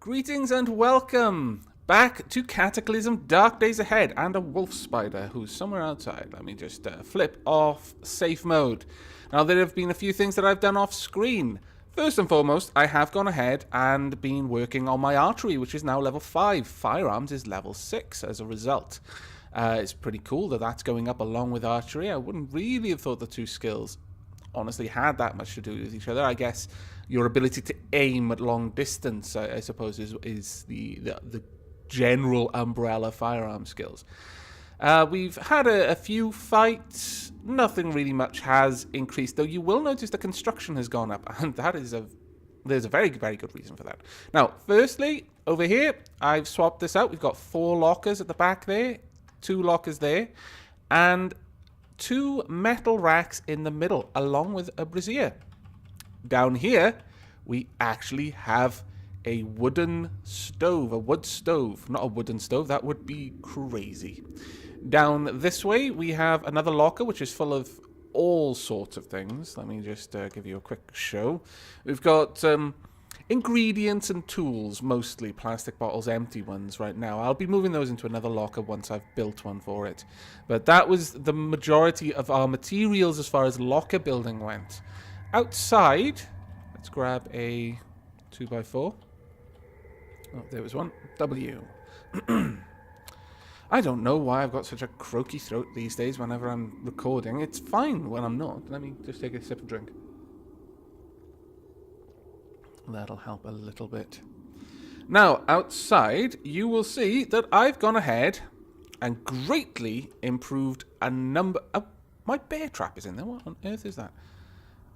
Greetings and welcome back to Cataclysm, Dark Days Ahead, and a wolf spider who's somewhere outside. Let me just flip off safe mode. Now, there have been a few things that I've done off screen. First and foremost, I have gone ahead and been working on my archery, which is now level 5. Firearms is level 6 as a result. It's pretty cool that that's going up along with archery. I wouldn't really have thought the two skills honestly had that much to do with each other. I guess your ability to aim at long distance, I suppose, is the general umbrella firearm skills. We've had a few fights. Nothing really much has increased, though you will notice the construction has gone up, and that is there's a very, very good reason for that. Now, firstly, over here, I've swapped this out. We've got 4 lockers at the back there, 2 lockers there, and 2 metal racks in the middle, along with a brazier. Down here, we actually have a wooden stove, a wood stove, not a wooden stove. That would be crazy. Down this way, we have another locker, which is full of all sorts of things. Let me just give you a quick show. We've got ingredients and tools, mostly plastic bottles, empty ones right now. I'll be moving those into another locker once I've built one for it. But that was the majority of our materials as far as locker building went. Outside, let's grab a 2x4. Oh, there was one. W. I don't know why I've got such a croaky throat these days whenever I'm recording. It's fine when I'm not. Let me just take a sip of drink. That'll help a little bit. Now, outside, you will see that I've gone ahead and greatly improved a number... Oh, my bear trap is in there. What on earth is that?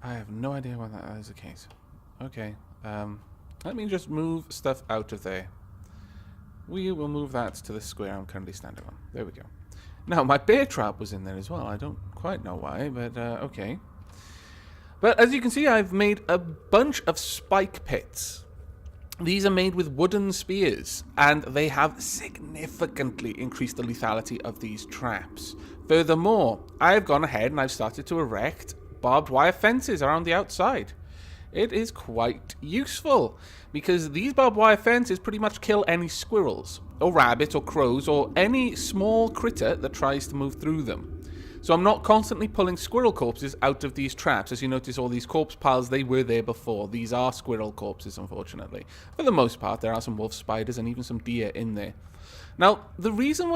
I have no idea why that is the case. Okay. Let me just move stuff out of there. We will move that to the square I'm currently standing on. There we go. Now, my bear trap was in there as well. I don't quite know why, but okay. But as you can see, I've made a bunch of spike pits. These are made with wooden spears, and they have significantly increased the lethality of these traps. Furthermore, I've gone ahead and I've started to erect barbed wire fences around the outside. It is quite useful, because these barbed wire fences pretty much kill any squirrels, or rabbits, or crows, or any small critter that tries to move through them. So I'm not constantly pulling squirrel corpses out of these traps. As you notice, all these corpse piles, they were there before. These are squirrel corpses, unfortunately. For the most part, there are some wolf spiders and even some deer in there. Now, the reason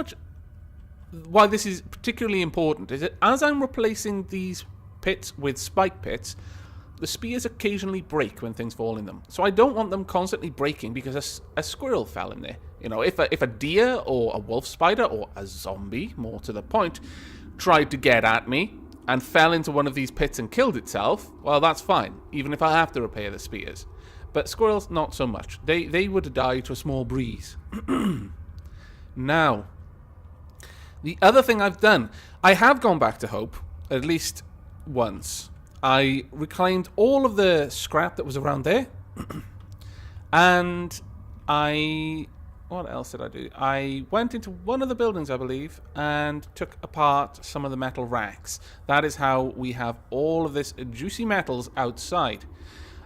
why this is particularly important is that as I'm replacing these pits with spike pits, the spears occasionally break when things fall in them. So I don't want them constantly breaking because a squirrel fell in there. You know, if a deer or a wolf spider or a zombie, more to the point, tried to get at me and fell into one of these pits and killed itself, well, that's fine, even if I have to repair the spears. But squirrels, not so much. They would die to a small breeze. Now, the other thing I've done, I have gone back to Hope, at least once. I reclaimed all of the scrap that was around there, and what else did I do? I went into one of the buildings, I believe, and took apart some of the metal racks. That is how we have all of this juicy metals outside.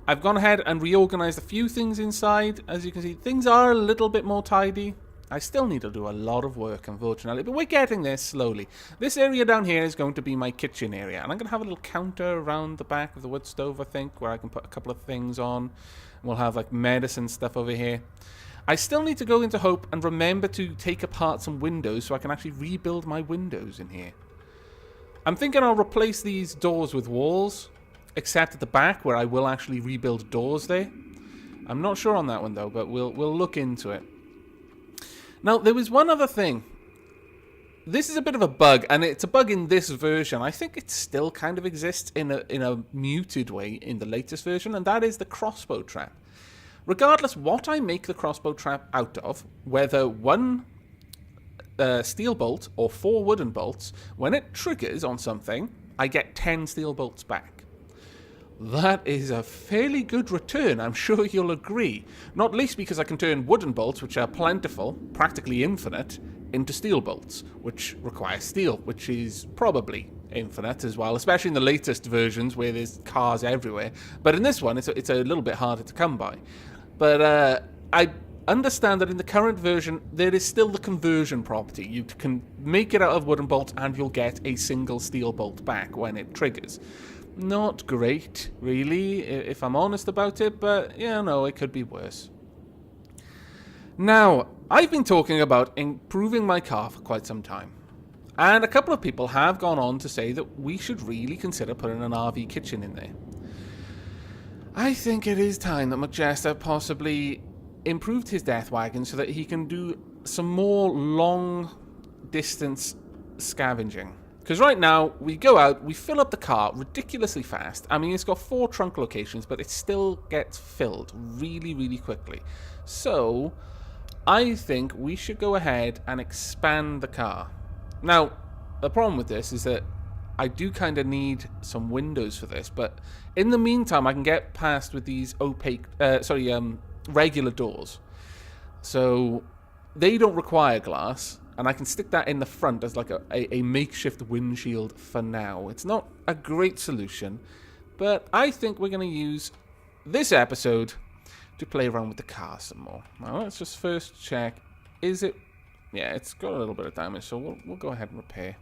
I've gone ahead and reorganized a few things inside. As you can see, things are a little bit more tidy. I still need to do a lot of work, unfortunately, but we're getting there slowly. This area down here is going to be my kitchen area, and I'm going to have a little counter around the back of the wood stove, I think, where I can put a couple of things on. We'll have, like, medicine stuff over here. I still need to go into Hope and remember to take apart some windows so I can actually rebuild my windows in here. I'm thinking I'll replace these doors with walls, except at the back where I will actually rebuild doors there. I'm not sure on that one, though, but we'll look into it. Now, there was one other thing. This is a bit of a bug, and it's a bug in this version. I think it still kind of exists in a muted way in the latest version, and that is the crossbow trap. Regardless what I make the crossbow trap out of, whether 1 steel bolt or 4 wooden bolts, when it triggers on something, I get 10 steel bolts back. That is a fairly good return, I'm sure you'll agree. Not least because I can turn wooden bolts, which are plentiful, practically infinite, into steel bolts, which require steel, which is probably infinite as well, especially in the latest versions where there's cars everywhere. But in this one, it's a little bit harder to come by. But understand that in the current version, there is still the conversion property. You can make it out of wooden bolts and you'll get a single steel bolt back when it triggers. Not great, really, if I'm honest about it, but, yeah, no, it could be worse. Now, I've been talking about improving my car for quite some time. And a couple of people have gone on to say that we should really consider putting an RV kitchen in there. I think it is time that McJester possibly improved his Deathwagon so that he can do some more long-distance scavenging. Because right now, we go out, we fill up the car ridiculously fast. I mean, it's got 4 trunk locations, but it still gets filled really, really quickly. So, I think we should go ahead and expand the car. Now, the problem with this is that I do kind of need some windows for this, but in the meantime, I can get past with these regular doors. So they don't require glass, and I can stick that in the front as like a makeshift windshield for now. It's not a great solution, but I think we're going to use this episode to play around with the car some more. Now, let's just first check. Is it... Yeah, it's got a little bit of damage, so we'll go ahead and repair.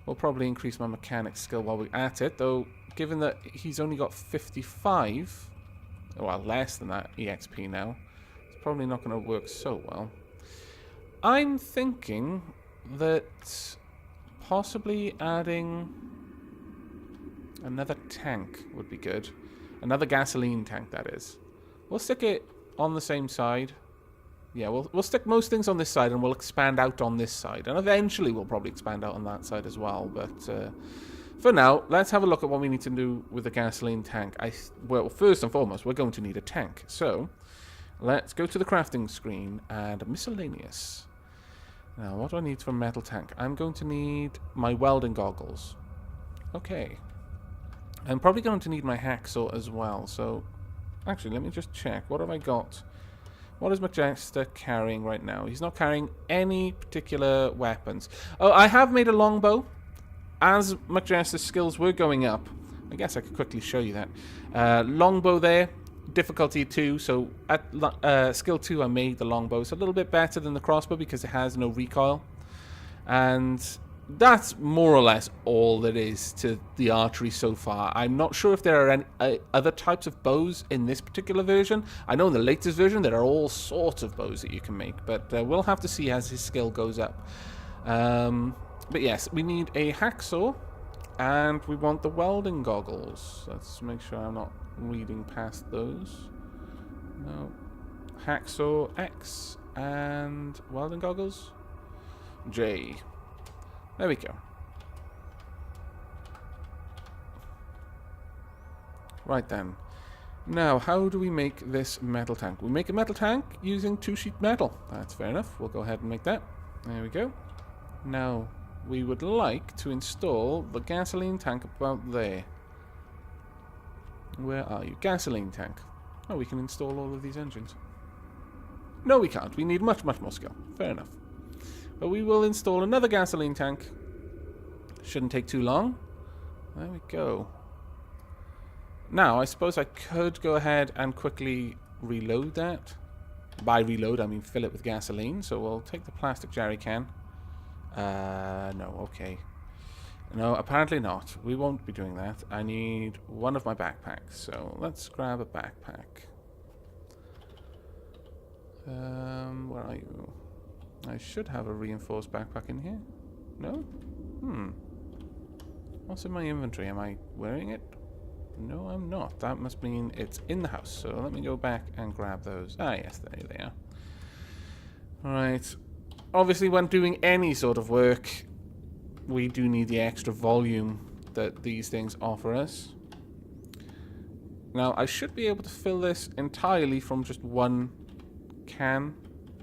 We'll probably increase my mechanic skill while we're at it, though, given that he's only got 55, well, less than that EXP now, it's probably not going to work so well. I'm thinking that possibly adding another tank would be good. Another gasoline tank, that is. We'll stick it on the same side. Yeah, we'll stick most things on this side and we'll expand out on this side. And eventually we'll probably expand out on that side as well. But for now, let's have a look at what we need to do with the gasoline tank. Well, first and foremost, we're going to need a tank. So, let's go to the crafting screen and miscellaneous. Now, what do I need for a metal tank? I'm going to need my welding goggles. Okay. I'm probably going to need my hacksaw as well. So, actually, let me just check. What have I got? What is McJester carrying right now? He's not carrying any particular weapons. Oh, I have made a longbow. As McJester's skills were going up, I guess I could quickly show you that. Longbow there, difficulty 2. So at skill 2, I made the longbow. It's a little bit better than the crossbow because it has no recoil. And that's more or less all there is to the archery so far. I'm not sure if there are any other types of bows in this particular version. I know in the latest version there are all sorts of bows that you can make, but we'll have to see as his skill goes up. But yes, we need a hacksaw, and we want the welding goggles. Let's make sure I'm not reading past those. No. Hacksaw X and welding goggles J. There we go. Right then. Now, how do we make this metal tank? We make a metal tank using 2-sheet metal. That's fair enough. We'll go ahead and make that. There we go. Now, we would like to install the gasoline tank about there. Where are you? Gasoline tank. Oh, we can install all of these engines. No, we can't. We need much, much more skill. Fair enough. But we will install another gasoline tank. Shouldn't take too long. There we go. Now, I suppose I could go ahead and quickly reload that. By reload, I mean fill it with gasoline. So we'll take the plastic jerry can. No, okay. No, apparently not. We won't be doing that. I need one of my backpacks. So let's grab a backpack. Where are you? I should have a reinforced backpack in here. No? What's in my inventory? Am I wearing it? No, I'm not. That must mean it's in the house. So let me go back and grab those. Ah, yes, there they are. Alright. Obviously, when doing any sort of work, we do need the extra volume that these things offer us. Now, I should be able to fill this entirely from just one can.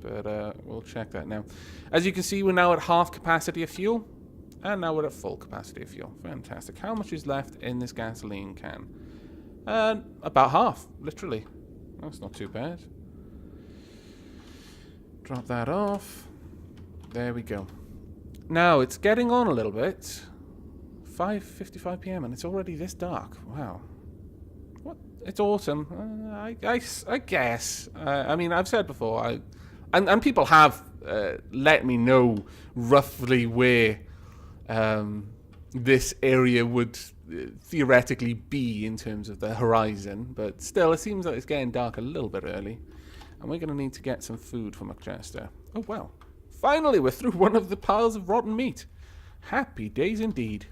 But we'll check that now. As you can see, we're now at half capacity of fuel. And now we're at full capacity of fuel. Fantastic. How much is left in this gasoline can? About half, literally. That's not too bad. Drop that off. There we go. Now, it's getting on a little bit. 5:55 PM and it's already this dark. Wow. What It's autumn. I guess. I mean, I've said before, and people have let me know roughly where this area would theoretically be in terms of the horizon, but still, it seems like it's getting dark a little bit early, and we're going to need to get some food from McJester. Oh, wow. Finally, we're through one of the piles of rotten meat. Happy days indeed.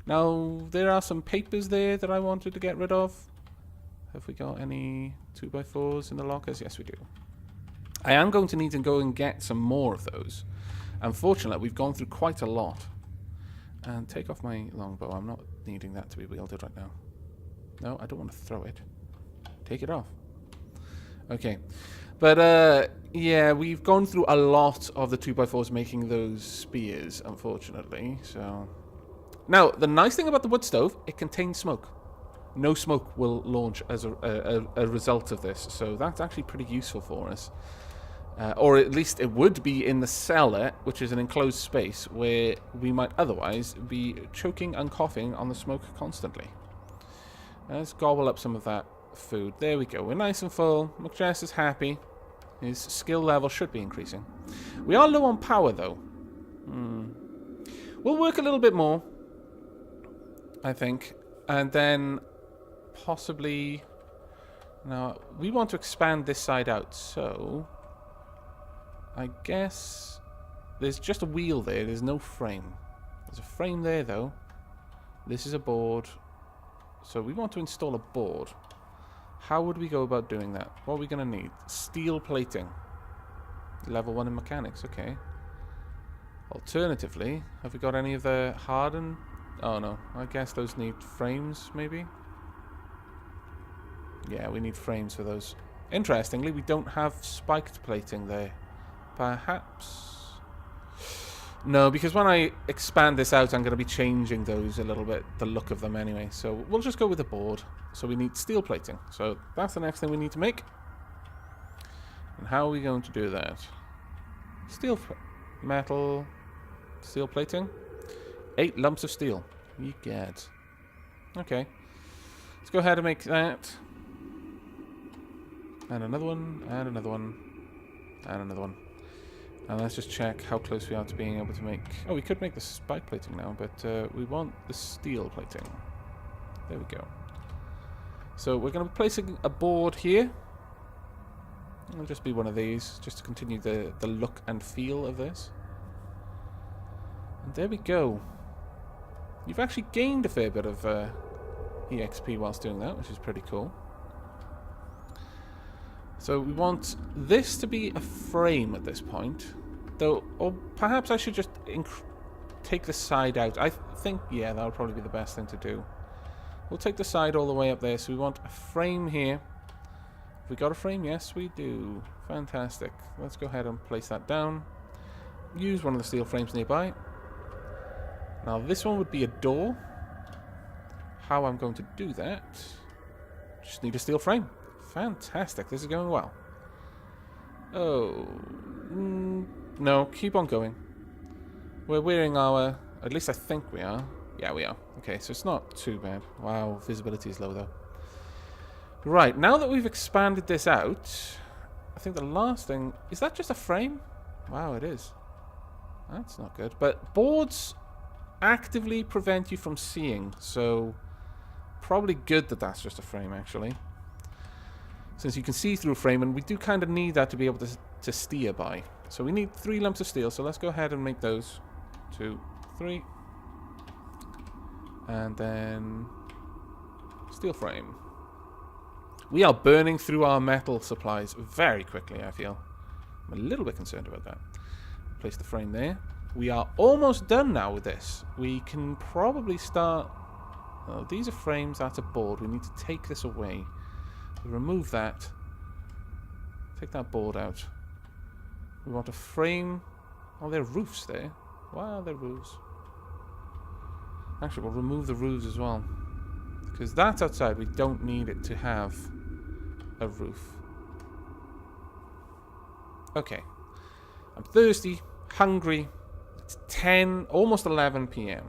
Now, there are some papers there that I wanted to get rid of. Have we got any 2x4s in the lockers? Yes, we do. I am going to need to go and get some more of those. Unfortunately, we've gone through quite a lot. And take off my longbow. I'm not needing that to be wielded right now. No, I don't want to throw it. Take it off. Okay. But, yeah, we've gone through a lot of the 2x4s making those spears, unfortunately. So, now, the nice thing about the wood stove, it contains smoke. No smoke will launch as a result of this, so that's actually pretty useful for us. Or at least it would be in the cellar, which is an enclosed space, where we might otherwise be choking and coughing on the smoke constantly. Let's gobble up some of that food. There we go. We're nice and full. McJester is happy. His skill level should be increasing. We are low on power, though. We'll work a little bit more, I think. And then possibly... Now, we want to expand this side out, so... I guess there's just a wheel there. There's no frame. There's a frame there, though. This is a board. So we want to install a board. How would we go about doing that? What are we going to need? Steel plating. Level 1 in mechanics. Okay. Alternatively, have we got any of the hardened? Oh, no. I guess those need frames, maybe? Yeah, we need frames for those. Interestingly, we don't have spiked plating there. Perhaps... No, because when I expand this out, I'm going to be changing those a little bit, the look of them anyway. So we'll just go with the board. So we need steel plating. So that's the next thing we need to make. And how are we going to do that? Steel, metal, steel plating. 8 lumps of steel. You get. Okay. Let's go ahead and make that. And another one, and another one, and another one. And let's just check how close we are to being able to make... Oh, we could make the spike plating now, but we want the steel plating. There we go. So we're going to be placing a board here. It'll just be one of these, just to continue the look and feel of this. And there we go. You've actually gained a fair bit of EXP whilst doing that, which is pretty cool. So we want this to be a frame at this point, though, or perhaps I should just take the side out. I think, yeah, that would probably be the best thing to do. We'll take the side all the way up there, so we want a frame here. Have we got a frame? Yes, we do. Fantastic. Let's go ahead and place that down. Use one of the steel frames nearby. Now this one would be a door. How I'm going to do that? Just need a steel frame. Fantastic, this is going well. Oh, no, keep on going. We're wearing our, at least I think we are. Yeah, we are. Okay, so it's not too bad. Wow, visibility is low though. Right, now that we've expanded this out, I think the last thing, is that just a frame? Wow, it is. That's not good. But boards actively prevent you from seeing, so probably good that that's just a frame actually. Since you can see through a frame, and we do kind of need that to be able to steer by. So we need 3 lumps of steel, so let's go ahead and make those. 2, 3. And then steel frame. We are burning through our metal supplies very quickly, I feel. I'm a little bit concerned about that. Place the frame there. We are almost done now with this. We can probably start... Oh, these are frames, that's a board. We need to take this away. Remove that. Take that board out. We want a frame. Oh, there are roofs there. Wow, there are roofs. Actually, we'll remove the roofs as well. Because that's outside. We don't need it to have a roof. Okay. I'm thirsty, hungry. It's 10, almost 11 p.m.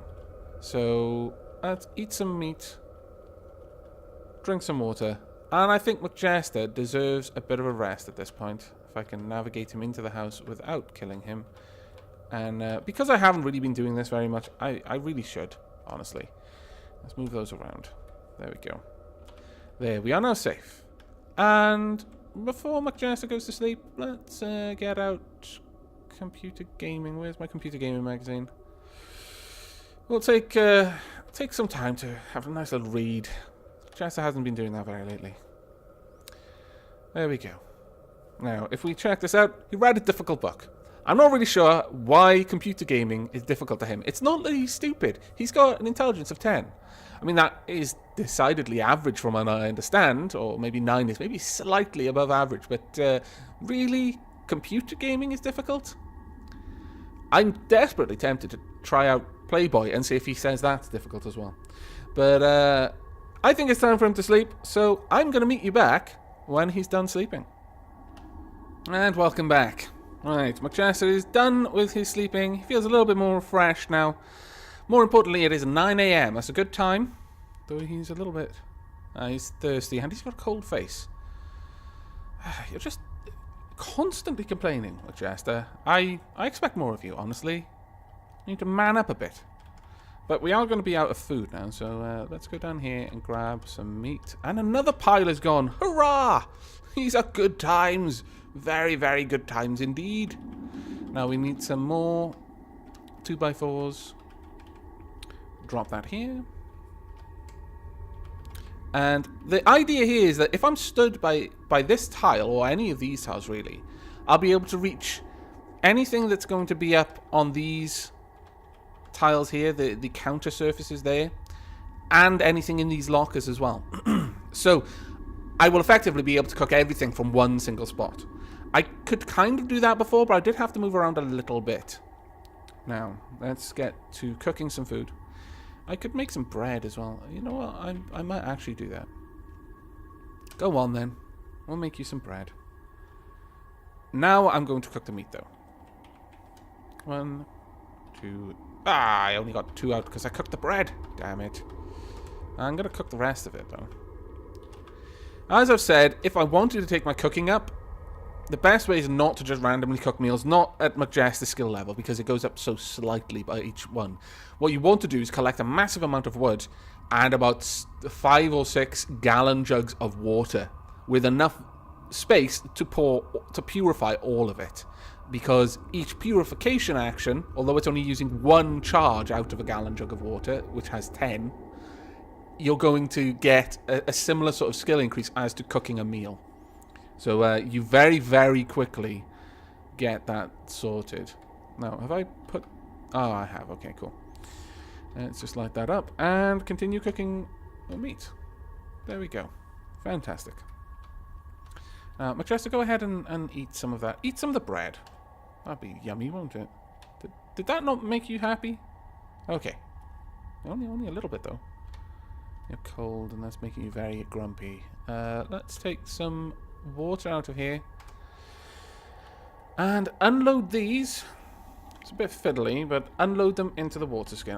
So, let's eat some meat. Drink some water. And I think McJester deserves a bit of a rest at this point. If I can navigate him into the house without killing him. And because I haven't really been doing this very much, I really should, honestly. Let's move those around. There we go. There, we are now safe. And before McJester goes to sleep, let's get out computer gaming. Where's my computer gaming magazine? We'll take some time to have a nice little read. Chester hasn't been doing that very lately. There we go. Now, if we check this out, he read a difficult book. I'm not really sure why computer gaming is difficult to him. It's not that he's stupid. He's got an intelligence of 10. I mean, that is decidedly average from what I understand, or maybe 9 is maybe slightly above average, but really, computer gaming is difficult? I'm desperately tempted to try out Playboy and see if he says that's difficult as well. But I think it's time for him to sleep, so I'm going to meet you back when he's done sleeping. And welcome back. Right, McJester is done with his sleeping. He feels a little bit more refreshed now. More importantly, it is 9 a.m. That's a good time. Though he's a little bit... he's thirsty and he's got a cold face. You're just constantly complaining, McJester. I expect more of you, honestly. You need to man up a bit. But we are going to be out of food now, so let's go down here and grab some meat. And another pile is gone. Hurrah! These are good times. Very, very good times indeed. Now we need some more 2x4s. Drop that here. And the idea here is that if I'm stood by this tile, or any of these tiles really, I'll be able to reach anything that's going to be up on these tiles here, the counter surfaces there, and anything in these lockers as well. So I will effectively be able to cook everything from one single spot. I could kind of do that before, but I did have to move around a little bit. Now, let's get to cooking some food. I could make some bread as well. You know what? I might actually do that. Go on then. We'll make you some bread. Now I'm going to cook the meat though. 1, 2... I only got 2 out because I cooked the bread. Damn it. I'm going to cook the rest of it though. As I've said, if I wanted to take my cooking up, the best way is not to just randomly cook meals, not at McJester's skill level, because it goes up so slightly by each one. What you want to do is collect a massive amount of wood and about 5 or 6 gallon jugs of water with enough space to purify all of it. Because each purification action, although it's only using 1 charge out of a gallon jug of water, which has 10, you're going to get a similar sort of skill increase as to cooking a meal. So you very, very quickly get that sorted. Now, have I put... Oh, I have. Okay, cool. Let's just light that up and continue cooking the meat. There we go. Fantastic. McJester, go ahead and eat some of that. Eat some of the bread. That'd be yummy, won't it? Did that not make you happy? Okay. Only a little bit, though. You're cold, and that's making you very grumpy. Let's take some water out of here and unload these. It's a bit fiddly, but unload them into the water skin.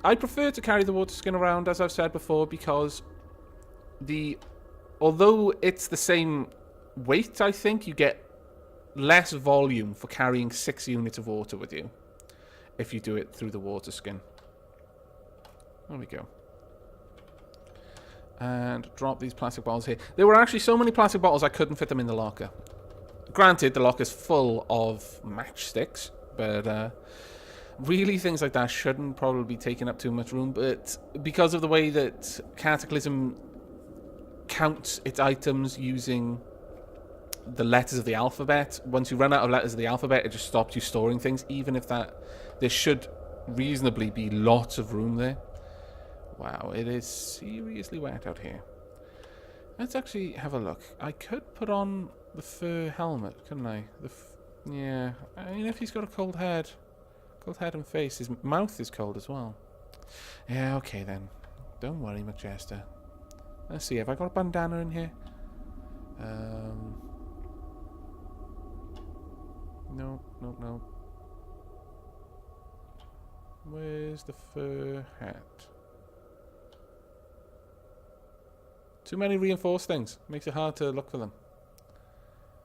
I prefer to carry the water skin around, as I've said before, because although it's the same weight, I think you get less volume for carrying 6 units of water with you if you do it through the water skin. There we go. And drop these plastic bottles here. There were actually so many plastic bottles I couldn't fit them in the locker. Granted, the locker's full of matchsticks, but really things like that shouldn't probably be taking up too much room. But because of the way that Cataclysm counts its items using the letters of the alphabet, once you run out of letters of the alphabet, it just stops you storing things, even if there should reasonably be lots of room there. Wow, it is seriously wet out here. Let's actually have a look. I could put on the fur helmet, couldn't I? Yeah, I mean, if he's got a cold head and face, his mouth is cold as well. Yeah, okay then. Don't worry, McJester. Let's see, have I got a bandana in here? No. Where's the fur hat? Too many reinforced things. Makes it hard to look for them.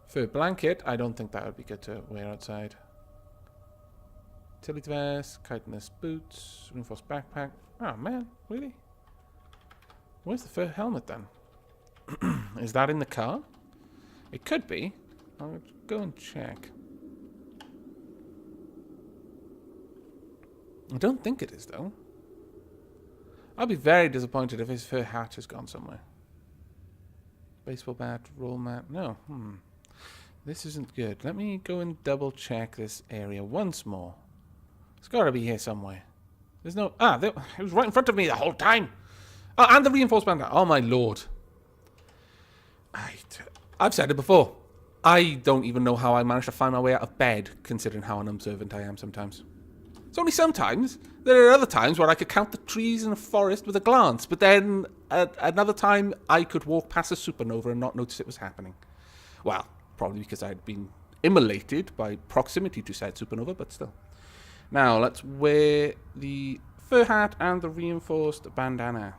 Fur blanket. I don't think that would be good to wear outside. Utility vest. Chitinous boots. Reinforced backpack. Oh, man. Really? Where's the fur helmet, then? Is that in the car? It could be. I'll go and check. I don't think it is, though. I'll be very disappointed if his fur hat has gone somewhere. Baseball bat, roll mat. No. This isn't good. Let me go and double check this area once more. It's got to be here somewhere. There's no... Ah, there, it was right in front of me the whole time. Oh, and the reinforced bandana. Oh, my lord. I've said it before. I don't even know how I managed to find my way out of bed, considering how unobservant I am sometimes. It's only sometimes. There are other times where I could count the trees in a forest with a glance, but then at another time I could walk past a supernova and not notice it was happening. Well, probably because I'd been immolated by proximity to said supernova, but still. Now, let's wear the fur hat and the reinforced bandana.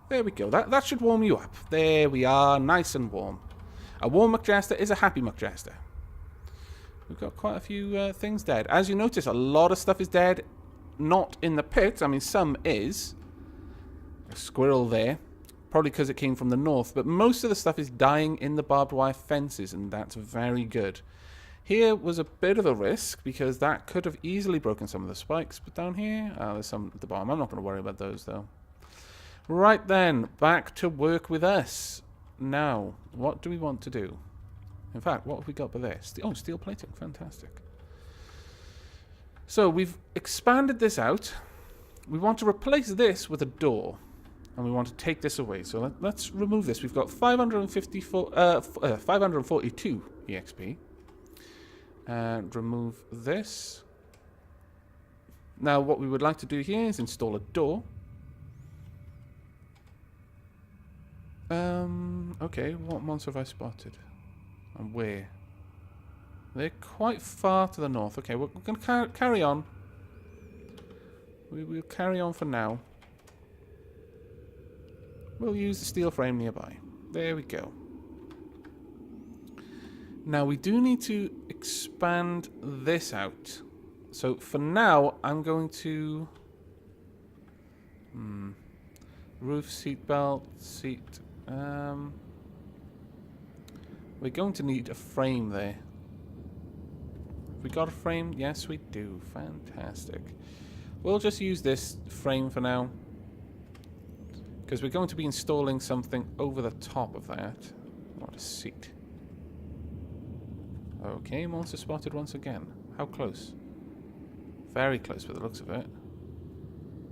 There we go. That should warm you up. There we are, nice and warm. A warm McJester is a happy McJester. We've got quite a few things dead. As you notice, a lot of stuff is dead. Not in the pit. I mean, some is. A squirrel there. Probably because it came from the north. But most of the stuff is dying in the barbed wire fences, and that's very good. Here was a bit of a risk, because that could have easily broken some of the spikes. But down here, there's some at the bottom. I'm not going to worry about those, though. Right then, back to work with us. Now, what do we want to do? In fact, what have we got by this? Oh, steel plating. Fantastic. So, we've expanded this out. We want to replace this with a door. And we want to take this away. So, let's remove this. We've got 542 EXP. And remove this. Now, what we would like to do here is install a door. Okay, what monster have I spotted? And where? They're quite far to the north. Okay, we're going to carry on. We'll carry on for now. We'll use the steel frame nearby. There we go. Now, we do need to expand this out. So, for now, I'm going to... Roof, seat belt, seat... We're going to need a frame there. Have we got a frame? Yes, we do. Fantastic. We'll just use this frame for now, because we're going to be installing something over the top of that. What a seat. Okay, monster spotted once again. How close? Very close by the looks of it.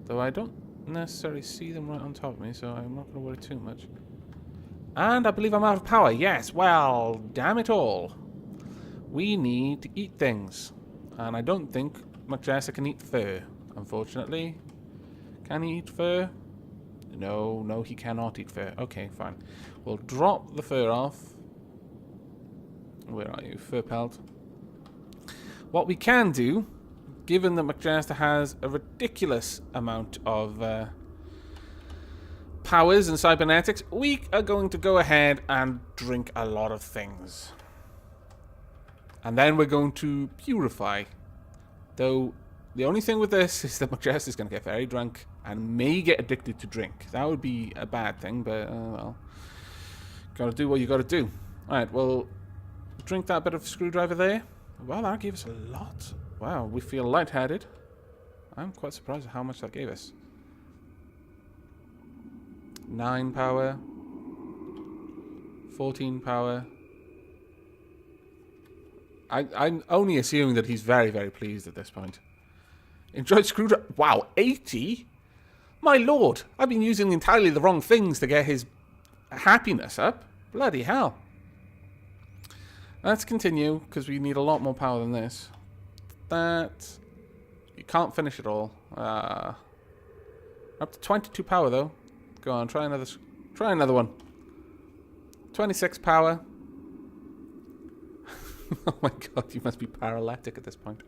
Though I don't necessarily see them right on top of me, so I'm not going to worry too much. And I believe I'm out of power. Yes, well, damn it all. We need to eat things. And I don't think McJester can eat fur, unfortunately. Can he eat fur? No, he cannot eat fur. Okay, fine. We'll drop the fur off. Where are you? Fur pelt. What we can do, given that McJester has a ridiculous amount of powers and cybernetics, we are going to go ahead and drink a lot of things. And then we're going to purify. Though, the only thing with this is that McJester is going to get very drunk and may get addicted to drink. That would be a bad thing, but, well, gotta do what you gotta do. Alright, well, drink that bit of screwdriver there. Well, that gave us a lot. Wow, we feel lightheaded. I'm quite surprised at how much that gave us. 9 power. 14 power. I'm only assuming that he's very, very pleased at this point. Enjoyed screwdriver. Wow, 80? My lord, I've been using entirely the wrong things to get his happiness up. Bloody hell. Let's continue, because we need a lot more power than this. That... You can't finish it all. Up to 22 power, though. Go on, try another one. 26 power. Oh my god, you must be paralytic at this point.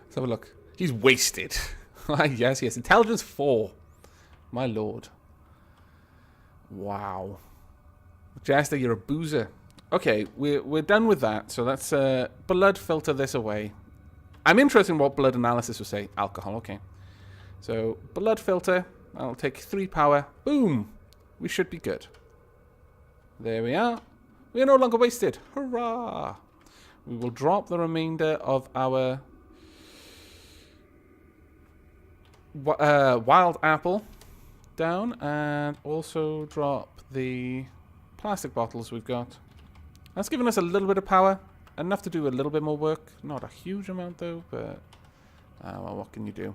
Let's have a look. He's wasted. Yes, intelligence 4. My lord. Wow. McJester, you're a boozer. Okay, we're done with that. So let's blood filter this away. I'm interested in what blood analysis will say. Alcohol, okay. So blood filter. I'll take 3 power. Boom. We should be good. There we are. We are no longer wasted. Hurrah. We will drop the remainder of our wild apple down, and also drop the plastic bottles we've got. That's given us a little bit of power, enough to do a little bit more work. Not a huge amount though, but well, what can you do?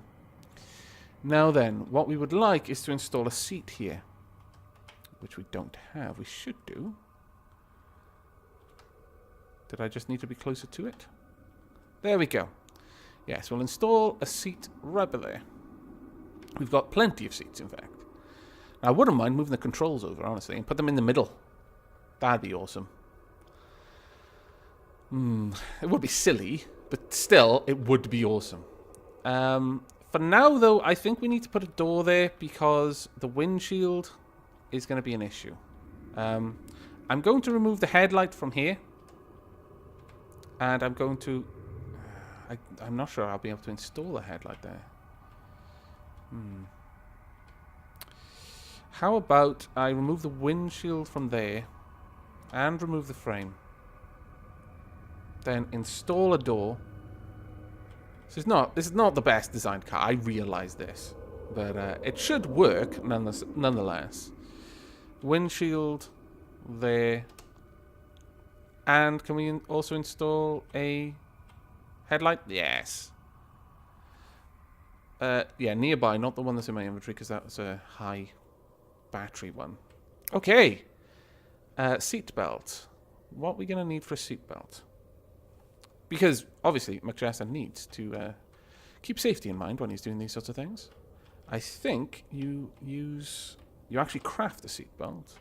Now then, what we would like is to install a seat here, which we don't have. We should do. Did I just need to be closer to it? There we go. Yes, we'll install a seat right there. We've got plenty of seats, in fact. Now, I wouldn't mind moving the controls over, honestly, and put them in the middle. That'd be awesome. It would be silly, but still, it would be awesome. For now, though, I think we need to put a door there because the windshield is going to be an issue. I'm going to remove the headlight from here. And I'm going to... I'm not sure I'll be able to install a headlight there. How about I remove the windshield from there and remove the frame. Then install a door. This is not the best designed car. I realize this. But it should work nonetheless. Windshield there. And can we also install a headlight? Yes. Yeah, nearby, not the one that's in my inventory, because that was a high battery one. Okay. Seatbelt. What are we going to need for a seatbelt? Because, obviously, McJester needs to keep safety in mind when he's doing these sorts of things. I think you actually craft a seatbelt.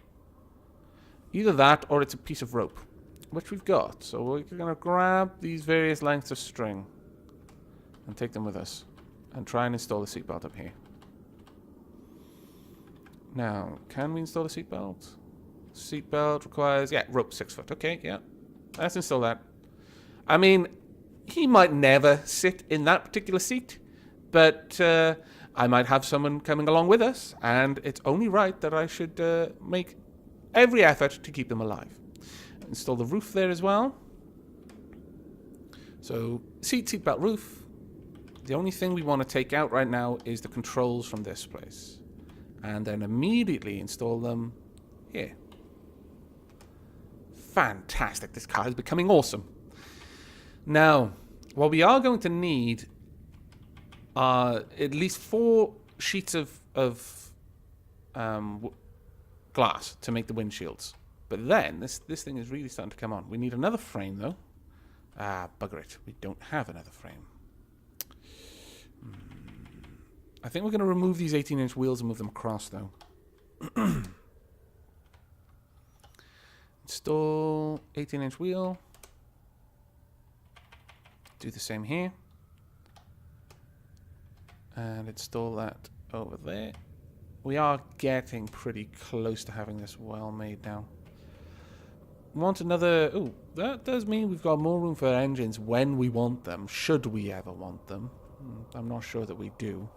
Either that, or it's a piece of rope. Which we've got. So we're going to grab these various lengths of string and take them with us and try and install a seatbelt up here. Now, can we install a seatbelt? Seatbelt requires, yeah, rope 6 foot. Okay, yeah. Let's install that. I mean, he might never sit in that particular seat, but I might have someone coming along with us, and it's only right that I should make every effort to keep them alive. Install the roof there as well. So, seatbelt roof. The only thing we want to take out right now is the controls from this place. And then immediately install them here. Fantastic. This car is becoming awesome. Now, what we are going to need are at least 4 sheets of glass to make the windshields. But then, this thing is really starting to come on. We need another frame, though. Ah, bugger it. We don't have another frame. I think we're going to remove these 18-inch wheels and move them across, though. Install 18-inch wheel. Do the same here. And install that over there. We are getting pretty close to having this well made now. Want another... Oh, that does mean we've got more room for engines when we want them, should we ever want them. I'm not sure that we do.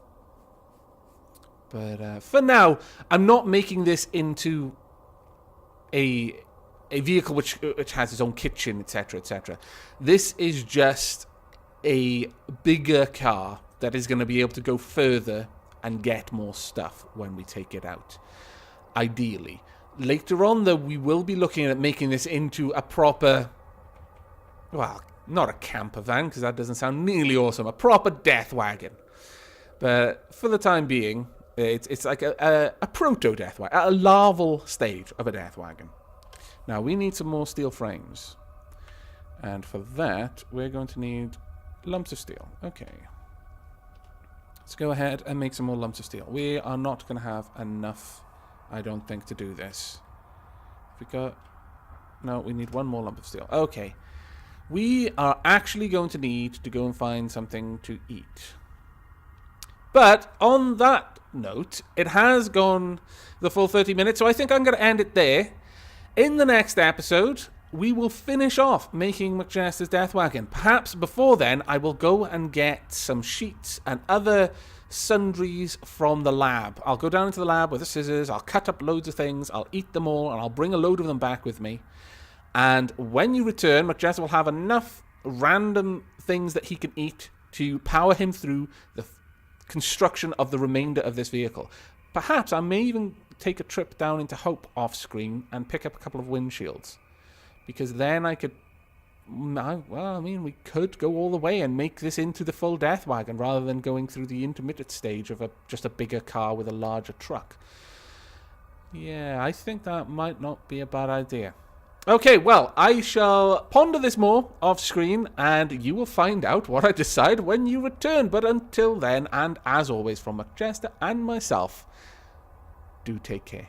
But for now, I'm not making this into a vehicle which has its own kitchen, etc., etc. This is just a bigger car that is going to be able to go further and get more stuff when we take it out. Ideally. Later on, though, we will be looking at making this into a proper, well, not a camper van, because that doesn't sound nearly awesome, a proper death wagon. But for the time being, it's like a proto-death wagon, a larval stage of a death wagon. Now, we need some more steel frames. And for that, we're going to need lumps of steel. Okay. Let's go ahead and make some more lumps of steel. We are not going to have enough, I don't think, to do this. We got... No, we need one more lump of steel. Okay. We are actually going to need to go and find something to eat. But on that note, it has gone the full 30 minutes, so I think I'm going to end it there. In the next episode, we will finish off making McJester's Deathwagon. Perhaps before then, I will go and get some sheets and other sundries from the lab. I'll go down into the lab with the scissors, I'll cut up loads of things, I'll eat them all, and I'll bring a load of them back with me. And when you return, McJester will have enough random things that he can eat to power him through the construction of the remainder of this vehicle. Perhaps I may even take a trip down into Hope off screen and pick up a couple of windshields, because then I could, we could go all the way and make this into the full Deathwagon rather than going through the intermediate stage of just a bigger car with a larger truck. Yeah, I think that might not be a bad idea. Okay, well, I shall ponder this more off screen, and you will find out what I decide when you return. But until then, and as always from McJester and myself, do take care.